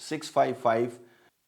655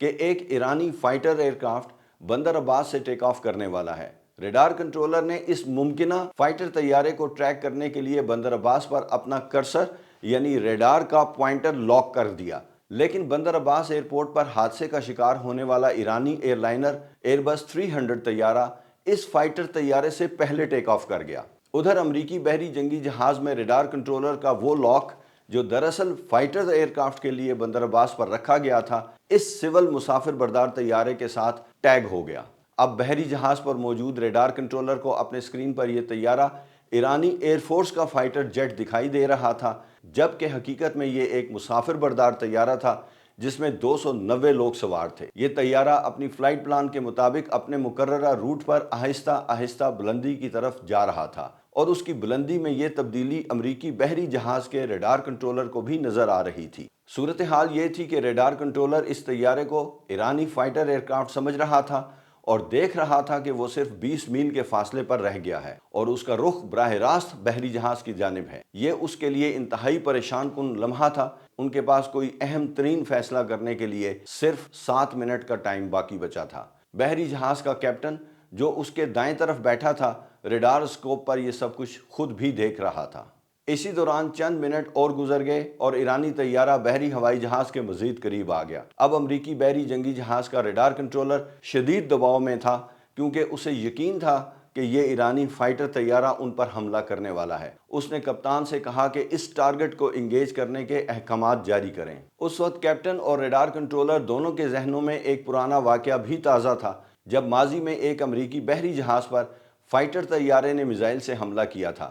کہ ایک ایرانی فائٹر ایئرکرافٹ بندر عباس سے ٹیک آف کرنے والا ہے۔ ریڈار کنٹرولر نے اس ممکنہ فائٹر طیارے کو ٹریک کرنے کے لیے بندر عباس پر اپنا کرسر یعنی ریڈار کا پوائنٹر لاک کر دیا، لیکن بندر عباس ایئرپورٹ پر حادثے کا شکار ہونے والا ایرانی ایئر لائنر ایئر بس 300 طیارہ اس فائٹر طیارے سے پہلے ٹیک آف کر گیا۔ ادھر امریکی بحری جنگی جہاز میں ریڈار کنٹرولر کا وہ لاک جو دراصل فائٹر ایئرکرافٹ کے لیے بندر عباس پر رکھا گیا تھا، اس سول مسافر بردار طیارے کے ساتھ ٹیگ ہو گیا۔ اب بحری جہاز پر موجود ریڈار کنٹرولر کو اپنے اسکرین پر یہ طیارہ ایرانی ایئر فورس کا فائٹر جیٹ دکھائی دے رہا تھا، جبکہ حقیقت میں یہ ایک مسافر بردار طیارہ تھا جس میں 290 لوگ سوار تھے۔ یہ طیارہ اپنی فلائٹ پلان کے مطابق اپنے مقررہ روٹ پر آہستہ آہستہ بلندی کی طرف جا رہا تھا، اور اس کی بلندی میں یہ تبدیلی امریکی بحری جہاز کے ریڈار کنٹرولر کو بھی نظر آ رہی تھی۔ صورتحال یہ تھی کہ ریڈار کنٹرولر اس طیارے کو ایرانی فائٹر ایئرکرافٹ سمجھ رہا تھا اور دیکھ رہا تھا کہ وہ صرف 20 میل کے فاصلے پر رہ گیا ہے اور اس کا رخ براہ راست بحری جہاز کی جانب ہے۔ یہ اس کے لیے انتہائی پریشان کن لمحہ تھا۔ ان کے پاس کوئی اہم ترین فیصلہ کرنے کے لیے صرف 7 منٹ کا ٹائم باقی بچا تھا۔ بحری جہاز کا کیپٹن جو اس کے دائیں طرف بیٹھا تھا، ریڈار اسکوپ پر یہ سب کچھ خود بھی دیکھ رہا تھا۔ اسی دوران چند منٹ اور گزر گئے اور ایرانی طیارہ بحری ہوائی جہاز کے مزید قریب آ گیا۔ اب امریکی بحری جنگی جہاز کا ریڈار کنٹرولر شدید دباؤ میں تھا، کیونکہ اسے یقین تھا کہ یہ ایرانی فائٹر طیارہ ان پر حملہ کرنے والا ہے۔ اس نے کپتان سے کہا کہ اس ٹارگٹ کو انگیج کرنے کے احکامات جاری کریں۔ اس وقت کیپٹن اور ریڈار کنٹرولر دونوں کے ذہنوں میں ایک پرانا واقعہ بھی تازہ تھا، جب ماضی میں ایک امریکی بحری جہاز پر فائٹر طیارے نے میزائل سے حملہ کیا تھا۔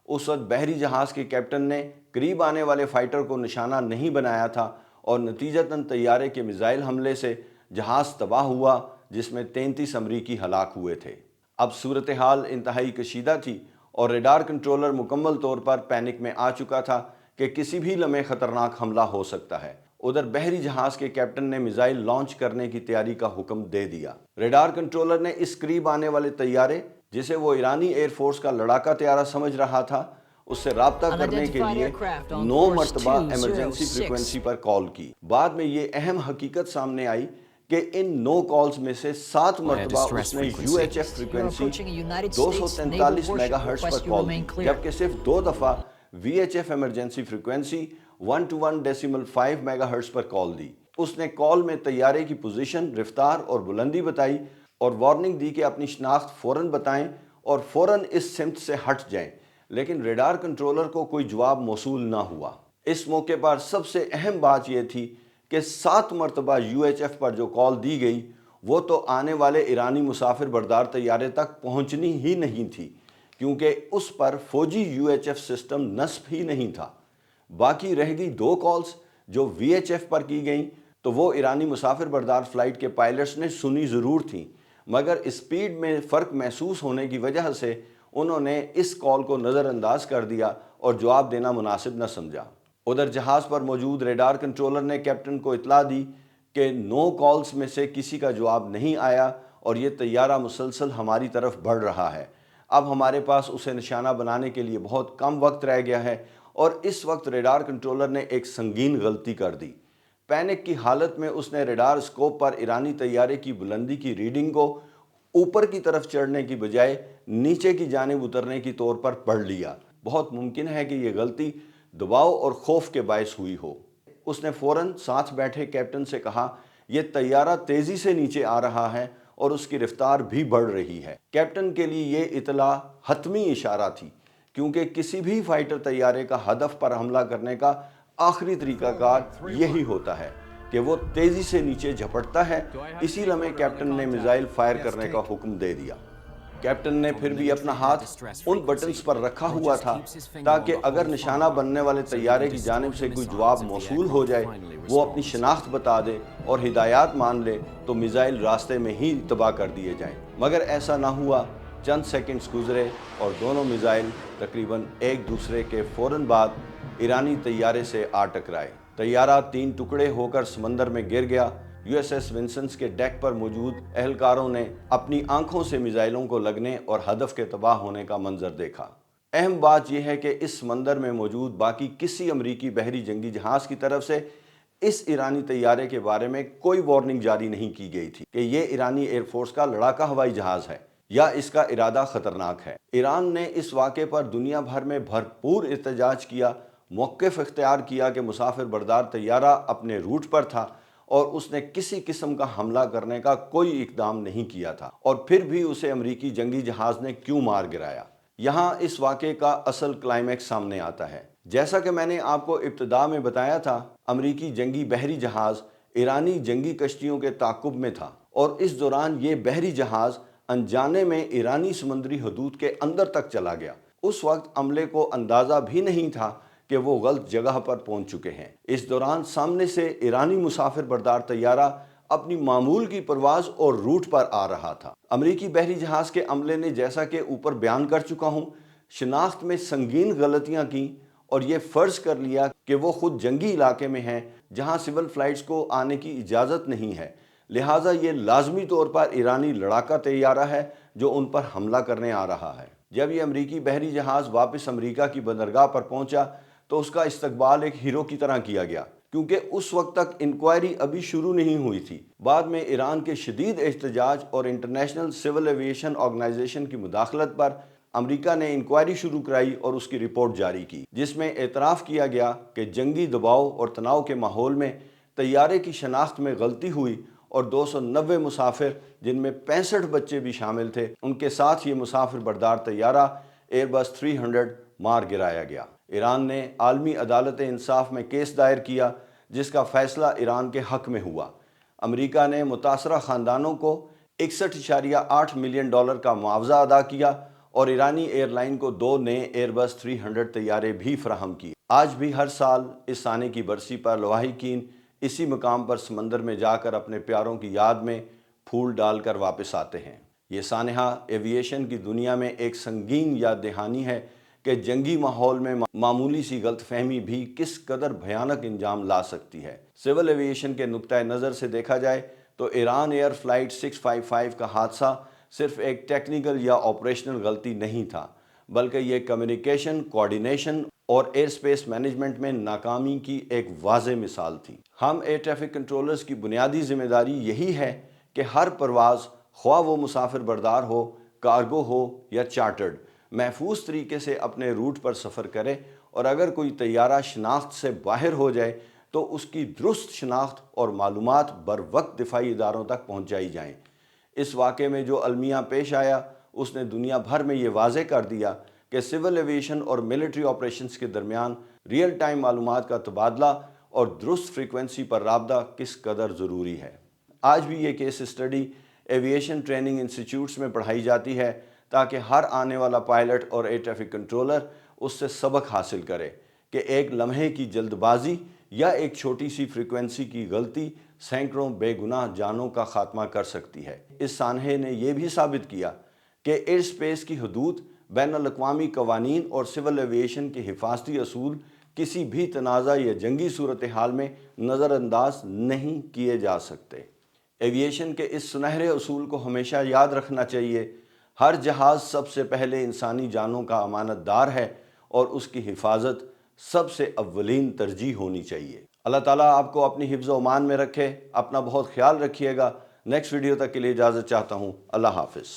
اس وقت بحری جہاز کے کیپٹن نے قریب آنے والے فائٹر کو نشانہ نہیں بنایا تھا اور نتیجتاً طیارے کے میزائل حملے سے جہاز تباہ ہوا، جس میں 33 امریکی ہلاک ہوئے تھے۔ اب صورتحال انتہائی کشیدہ تھی اور ریڈار کنٹرولر مکمل طور پر پینک میں آ چکا تھا کہ کسی بھی لمحے خطرناک حملہ ہو سکتا ہے۔ ادھر بحری جہاز کے کیپٹن نے میزائل لانچ کرنے کی تیاری کا حکم دے دیا۔ ریڈار کنٹرولر نے اس قریب آنے والے طیارے، جسے وہ ایرانی ایئر فورس کا لڑاکا طیارہ سمجھ رہا تھا، اس سے رابطہ کرنے کے لیے 9 مرتبہ ایمرجنسی فریکوینسی پر کال کی۔ بعد میں یہ اہم حقیقت سامنے آئی کہ ان 9 کالز میں سے 7 مرتبہ اس نے UHF فریکوینسی 243 میگا ہرٹز پر کال کی، جبکہ صرف 2 دفعہ VHF emergency frequency 121.5 megahertz پر کال دی۔ اس نے کال میں طیارے کی پوزیشن، رفتار اور بلندی بتائی اور وارننگ دی کہ اپنی شناخت فوراً بتائیں اور فوراً اس سمت سے ہٹ جائیں، لیکن ریڈار کنٹرولر کو کوئی جواب موصول نہ ہوا۔ اس موقع پر سب سے اہم بات یہ تھی کہ 7 مرتبہ UHF پر جو کال دی گئی وہ تو آنے والے ایرانی مسافر بردار طیارے تک پہنچنی ہی نہیں تھی، کیونکہ اس پر فوجی UHF سسٹم نصب ہی نہیں تھا۔ باقی رہ گئی 2 کالز جو VHF پر کی گئیں، تو وہ ایرانی مسافر بردار فلائٹ کے پائلٹس نے سنی ضرور تھیں، مگر اسپیڈ میں فرق محسوس ہونے کی وجہ سے انہوں نے اس کال کو نظر انداز کر دیا اور جواب دینا مناسب نہ سمجھا۔ ادھر جہاز پر موجود ریڈار کنٹرولر نے کیپٹن کو اطلاع دی کہ 9 کالز میں سے کسی کا جواب نہیں آیا اور یہ طیارہ مسلسل ہماری طرف بڑھ رہا ہے۔ اب ہمارے پاس اسے نشانہ بنانے کے لیے بہت کم وقت رہ گیا ہے، اور اس وقت ریڈار کنٹرولر نے ایک سنگین غلطی کر دی۔ پینک کی حالت میں اس نے ریڈار اسکوپ پر ایرانی طیارے کی بلندی کی ریڈنگ کو اوپر کی طرف چڑھنے کی بجائے نیچے کی جانب اترنے کی طور پر پڑھ لیا۔ بہت ممکن ہے کہ یہ غلطی دباؤ اور خوف کے باعث ہوئی ہو۔ اس نے فوراً ساتھ بیٹھے کیپٹن سے کہا، یہ طیارہ تیزی سے نیچے آ رہا ہے اور اس کی رفتار بھی بڑھ رہی ہے۔ کیپٹن کے لیے یہ اطلاع حتمی اشارہ تھی، کیونکہ کسی بھی فائٹر طیارے کا ہدف پر حملہ کرنے کا آخری طریقہ کار یہی ہوتا ہے کہ وہ تیزی سے نیچے جھپٹتا ہے۔ اسی لمحے کیپٹن نے میزائل فائر کرنے کا حکم دے دیا۔ کیپٹن نے پھر بھی اپنا ہاتھ ان بٹنز پر رکھا ہوا تھا تاکہ اگر نشانہ بننے والے طیارے کی جانب سے کوئی جواب موصول ہو جائے، وہ اپنی شناخت بتا دے اور ہدایات مان لے تو میزائل راستے میں ہی تباہ کر دیے جائیں۔ مگر ایسا نہ ہوا۔ چند سیکنڈز گزرے اور دونوں میزائل تقریباً ایک دوسرے کے فوراً بعد ایرانی طیارے سے آ ٹکرائے۔ طیارہ 3 ٹکڑے ہو کر سمندر میں گر گیا۔ USS ونسنس کے ڈیک پر موجود اہلکاروں نے اپنی آنکھوں سے میزائلوں کو لگنے اور ہدف کے تباہ ہونے کا منظر دیکھا۔ اہم بات یہ ہے کہ اس سمندر میں موجود باقی کسی امریکی بحری جنگی جہاز کی طرف سے اس ایرانی طیارے کے بارے میں کوئی وارننگ جاری نہیں کی گئی تھی کہ یہ ایرانی ایئر فورس کا لڑاکا ہوائی جہاز ہے یا اس کا ارادہ خطرناک ہے۔ ایران نے اس واقعے پر دنیا بھر میں بھرپور احتجاج کیا، موقف اختیار کیا کہ مسافر بردار طیارہ اپنے روٹ پر تھا اور اس نے کسی قسم کا حملہ کرنے کا کوئی اقدام نہیں کیا تھا، اور پھر بھی اسے امریکی جنگی جہاز نے کیوں مار گرایا۔ یہاں اس واقعے کا اصل کلائمیکس سامنے آتا ہے۔ جیسا کہ میں نے آپ کو ابتدا میں بتایا تھا، امریکی جنگی بحری جہاز ایرانی جنگی کشتیوں کے تعاقب میں تھا، اور اس دوران یہ بحری جہاز انجانے میں ایرانی سمندری حدود کے اندر تک چلا گیا۔ اس وقت عملے کو اندازہ بھی نہیں تھا کہ وہ غلط جگہ پر پہنچ چکے ہیں۔ اس دوران سامنے سے ایرانی مسافر بردار طیارہ اپنی معمول کی پرواز اور روٹ پر آ رہا تھا۔ امریکی بحری جہاز کے عملے نے، جیسا کہ اوپر بیان کر چکا ہوں، شناخت میں سنگین غلطیاں کی اور یہ فرض کر لیا کہ وہ خود جنگی علاقے میں ہیں جہاں سول فلائٹس کو آنے کی اجازت نہیں ہے، لہٰذا یہ لازمی طور پر ایرانی لڑاکا طیارہ ہے جو ان پر حملہ کرنے آ رہا ہے۔ جب یہ امریکی بحری جہاز واپس امریکہ کی بندرگاہ پر پہنچا تو اس کا استقبال ایک ہیرو کی طرح کیا گیا، کیونکہ اس وقت تک انکوائری ابھی شروع نہیں ہوئی تھی۔ بعد میں ایران کے شدید احتجاج اور انٹرنیشنل سول ایویشن آرگنائزیشن کی مداخلت پر امریکہ نے انکوائری شروع کرائی اور اس کی رپورٹ جاری کی، جس میں اعتراف کیا گیا کہ جنگی دباؤ اور تناؤ کے ماحول میں طیارے کی شناخت میں غلطی ہوئی اور 290 مسافر، جن میں 65 بچے بھی شامل تھے، ان کے ساتھ یہ مسافر بردار طیارہ ایئر بس 300 مار گرایا گیا۔ ایران نے عالمی عدالت انصاف میں کیس دائر کیا، جس کا فیصلہ ایران کے حق میں ہوا۔ امریکہ نے متاثرہ خاندانوں کو 61.8 ملین ڈالر کا معاوضہ ادا کیا اور ایرانی ایئر لائن کو 2 نئے ایئر بس 300 طیارے بھی فراہم کیے۔ آج بھی ہر سال اس آنے کی برسی پر لواحقین اسی مقام پر سمندر میں جا کر اپنے پیاروں کی یاد میں پھول ڈال کر واپس آتے ہیں۔ یہ سانحہ ایویشن کی دنیا میں ایک سنگین یاد دہانی ہے کہ جنگی ماحول میں معمولی سی غلط فہمی بھی کس قدر بھیانک انجام لا سکتی ہے۔ سول ایویشن کے نقطہ نظر سے دیکھا جائے تو ایران ایئر فلائٹ 655 کا حادثہ صرف ایک ٹیکنیکل یا آپریشنل غلطی نہیں تھا، بلکہ یہ کمیونیکیشن، کوارڈینیشن اور ایئر سپیس مینجمنٹ میں ناکامی کی ایک واضح مثال تھی۔ ہم ایئر ٹریفک کنٹرولرز کی بنیادی ذمہ داری یہی ہے کہ ہر پرواز، خواہ وہ مسافر بردار ہو، کارگو ہو یا چارٹرڈ، محفوظ طریقے سے اپنے روٹ پر سفر کرے، اور اگر کوئی طیارہ شناخت سے باہر ہو جائے تو اس کی درست شناخت اور معلومات بر وقت دفاعی اداروں تک پہنچائی جائیں۔ اس واقعے میں جو المیہ پیش آیا، اس نے دنیا بھر میں یہ واضح کر دیا کہ سول ایویشن اور ملٹری آپریشنز کے درمیان ریئل ٹائم معلومات کا تبادلہ اور درست فریکوینسی پر رابطہ کس قدر ضروری ہے۔ آج بھی یہ case study aviation training institutes میں پڑھائی جاتی ہے تاکہ ہر آنے والا پائلٹ اور ایئر ٹریفک کنٹرولر اس سے سبق حاصل کرے کہ ایک لمحے کی جلد بازی یا ایک چھوٹی سی فریکوینسی کی غلطی سینکڑوں بے گناہ جانوں کا خاتمہ کر سکتی ہے۔ اس سانحے نے یہ بھی ثابت کیا کہ ایئر سپیس کی حدود، بین الاقوامی قوانین اور سول ایویشن کے حفاظتی اصول کسی بھی تنازع یا جنگی صورتحال میں نظر انداز نہیں کیے جا سکتے۔ ایویشن کے اس سنہرے اصول کو ہمیشہ یاد رکھنا چاہیے۔ ہر جہاز سب سے پہلے انسانی جانوں کا امانت دار ہے اور اس کی حفاظت سب سے اولین ترجیح ہونی چاہیے۔ اللہ تعالیٰ آپ کو اپنی حفظ و امان میں رکھے۔ اپنا بہت خیال رکھیے گا۔ نیکسٹ ویڈیو تک کے لیے اجازت چاہتا ہوں۔ اللہ حافظ۔